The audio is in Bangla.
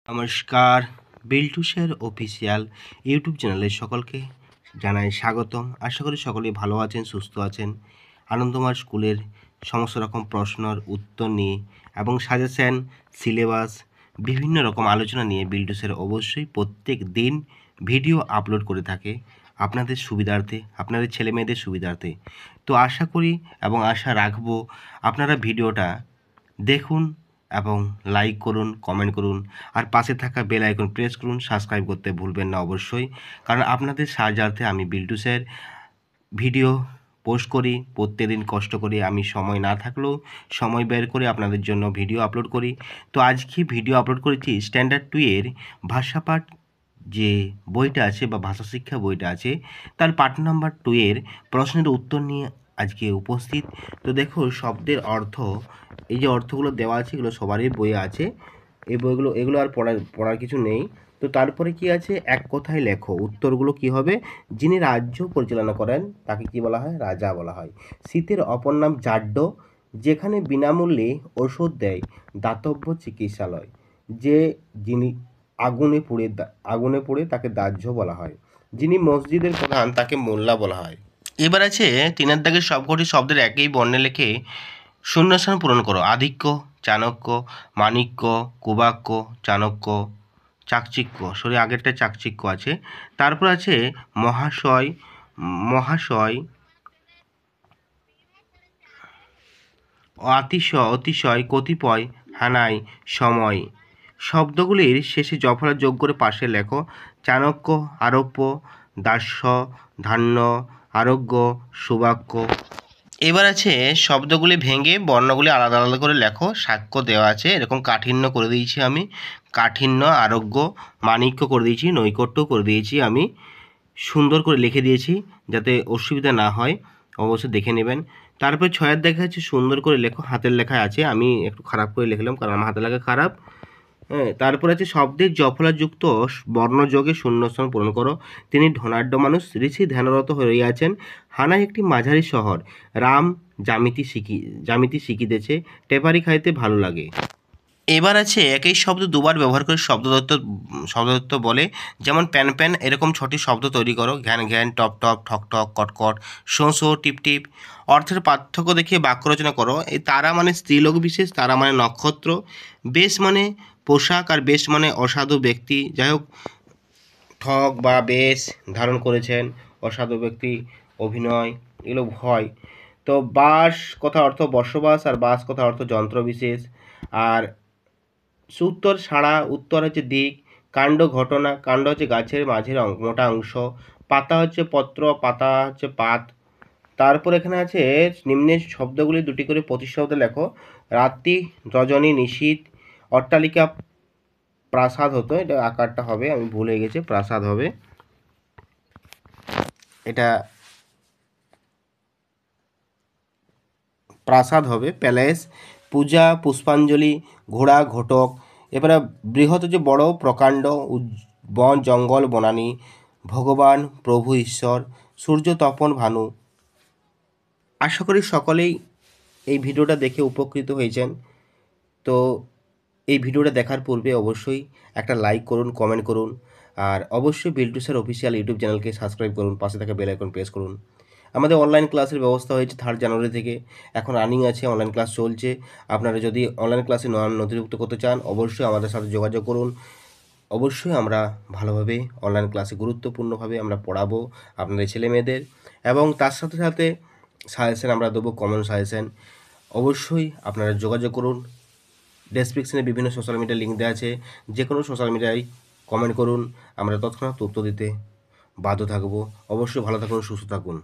নমস্কার, বিল্টুসের অফিসিয়াল ইউটিউব চ্যানেলে সকলকে জানাই স্বাগতম। আশা করি সকলেই ভালো আছেন, সুস্থ আছেন। আনন্দময় স্কুলের সমস্ত রকম প্রশ্নের উত্তর নিয়ে এবং সাজেশন, সিলেবাস, বিভিন্ন রকম আলোচনা নিয়ে বিল্টুসের অবশ্যই প্রত্যেক দিন ভিডিও আপলোড করে থাকে আপনাদের সুবিধার্থে, আপনাদের ছেলেমেয়েদের সুবিধার্থে। তো আশা করি এবং আশা রাখবো আপনারা ভিডিওটা দেখুন এবং লাইক করুন, কমেন্ট করুন, আর পাশে থাকা বেল আইকন প্রেস করুন। সাবস্ক্রাইব করতে ভুলবেন না অবশ্যই, কারণ আপনাদের সাহায্যার্থে আমি বিল্টুসের ভিডিও পোস্ট করি। প্রত্যেকদিন কষ্ট করে আমি সময় না থাকলেও সময় বের করে আপনাদের জন্য ভিডিও আপলোড করি। তো আজকে ভিডিও আপলোড করেছি স্ট্যান্ডার্ড 2 এর ভাষাপাঠ যে বইটা আছে বা ভাষা শিক্ষা বইটা আছে, তার পাঠ নাম্বার 2 এর প্রশ্নের উত্তর নিয়ে আজকে উপস্থিত। তো দেখো, শব্দের অর্থ, এই যে অর্থগুলো দেওয়া আছে এগুলো সবারই বইয়ে আছে। এই বইগুলো এগুলো আর পড়ার কিছু নেই। তো তারপরে কি আছে, এক কথায় লেখো। উত্তরগুলো কি হবে? যিনি রাজ্য পরিচালনা করেন তাকে কি বলা হয়? রাজা বলা হয়। শীতের অপর নাম জাড্য, যেখানে বিনামূল্যে ওষুধ দেয় দাতব্য চিকিৎসালয়। যিনি আগুনে পুড়ে তাকে দাহ্য বলা হয়। যিনি মসজিদের প্রধান তাকে মোল্লা বলা হয়। এবার আছে 3 দাগের সবকটি শব্দের একই বর্ণে লিখে শূন্যস্থান পূরণ করো। আধিক্য, চাণক্য, মাণিক্য, কুবাক্য, চাণক্য, চাকচিক্য, আগেরটা চাকচিক্য আছে। তারপর আছে মহাশয়, অতিশয়, কতিপয়, হানাই, সময়। শব্দগুলির শেষে জফলা যোগ করে পাশে লেখো। চাণক্য, আরোপ্য, দাস্য, ধান্য, আরোগ্য, সুবাক্য। এবার আছে শব্দগুলি ভেঙে বর্ণগুলি আলাদা আলাদা করে লেখো। সাক্ষ্য দেওয়া আছে, এরকম কাঠিন্য করে দিয়েছি আমি। কাঠিন্য, আরোগ্য, মাণিক্য করে দিয়েছি, নৈকট্য করে দিয়েছি। আমি সুন্দর করে লিখে দিয়েছি যাতে অসুবিধা না হয়, অবশ্যই দেখে নেবেন। তারপর 6 দেখা যাচ্ছে সুন্দর করে লেখো। হাতের লেখায় আছে, আমি একটু খারাপ করে লিখলাম কারণ আমার হাতের লেখা খারাপ। হ্যাঁ, তারপর আছে শব্দের জফলাযুক্ত বর্ণযোগে শূন্যস্থান পূরণ করো। তিনি ধনাঢ্য মানুষ, ঋষি ধ্যানরত হইয়াছেন। হানাই একটি মাঝারি শহর। রাম জ্যামিতি শিখিতেছে। টেপারি খাইতে ভালো লাগে। এবার আছে একই শব্দ দুবার ব্যবহার করে শব্দদত্ত বলে, যেমন প্যান প্যান, এরকম 6টি শব্দ তৈরি করো। ঘ্যান ঘ্যান, টপ টপ, ঠক ঠক, কটকট, শো শো, টিপ টিপ। অর্থের পার্থক্য দেখিয়ে বাক্য রচনা করো। এই তারা মানে স্ত্রীলোক বিশেষ, তারা মানে নক্ষত্র, বেশ মানে পোশাক, আর বেশ মানে অসাধু ব্যক্তি। যাই হোক, ঠক বা বেশ ধারণ করেছেন, অসাধু ব্যক্তি, অভিনয়, এগুলো হয়। তো বাস কথা অর্থ বসবাস, আর বাস কথা অর্থ যন্ত্র বিশেষ। আর উত্তর সাড়া, উত্তর হচ্ছে দিক। কাণ্ড ঘটনা, কাণ্ড হচ্ছে গাছের মাঝের মোটা অংশ। পাতা হচ্ছে পত্র, পাতা হচ্ছে পাত। তারপর এখানে আছে নিম্নের শব্দগুলি দুটি করে প্রতিশব্দ লেখো। রাত্রি, রজনী, নিশীথ। অট্টালিকা, প্রাসাদ হতো, এটা আকারটা হবে, আমি ভুলে গেছি, প্রাসাদ হবে এটা, প্রাসাদ হবে, প্যালেস। পূজা, পুষ্পাঞ্জলি, ঘোড়া, ঘটক। এবারে বৃহৎ হচ্ছে বড়, প্রকাণ্ড, বন, জঙ্গল, বনানী। ভগবান, প্রভু, ঈশ্বর। সূর্য, তপন, ভানু। আশা করি সকলেই এই ভিডিওটা দেখে উপকৃত হয়েছেন। তো এই ভিডিওটা দেখার পূর্বে অবশ্যই একটা লাইক করুন, কমেন্ট করুন, আর অবশ্যই বিল্টুসের অফিসিয়াল ইউটিউব চ্যানেলকে সাবস্ক্রাইব করুন, পাশে থাকা বেল আইকন প্রেস করুন। আমাদের অনলাইন ক্লাসের ব্যবস্থা হয়েছে 3 জানুয়ারি থেকে, এখন রানিং আছে, অনলাইন ক্লাস চলছে। আপনারা যদি অনলাইন ক্লাসে নথিভুক্ত করতে চান অবশ্যই আমাদের সাথে যোগাযোগ করুন। অবশ্যই আমরা ভালোভাবে অনলাইন ক্লাসে গুরুত্বপূর্ণভাবে আমরা পড়াবো আপনাদের ছেলেমেয়েদের, এবং তার সাথে সাথে সাজেশন আমরা দেবো, কমন সাজেশন। অবশ্যই আপনারা যোগাযোগ করুন। ডেসক্রিপশনে বিভিন্ন সোশ্যাল মিডিয়ার লিঙ্ক দেওয়া আছে, যে কোনো সোশ্যাল মিডিয়ায় কমেন্ট করুন, আমরা তৎক্ষণাৎ উত্তর দিতে বাধ্য থাকবো। অবশ্যই ভালো থাকুন, সুস্থ থাকুন।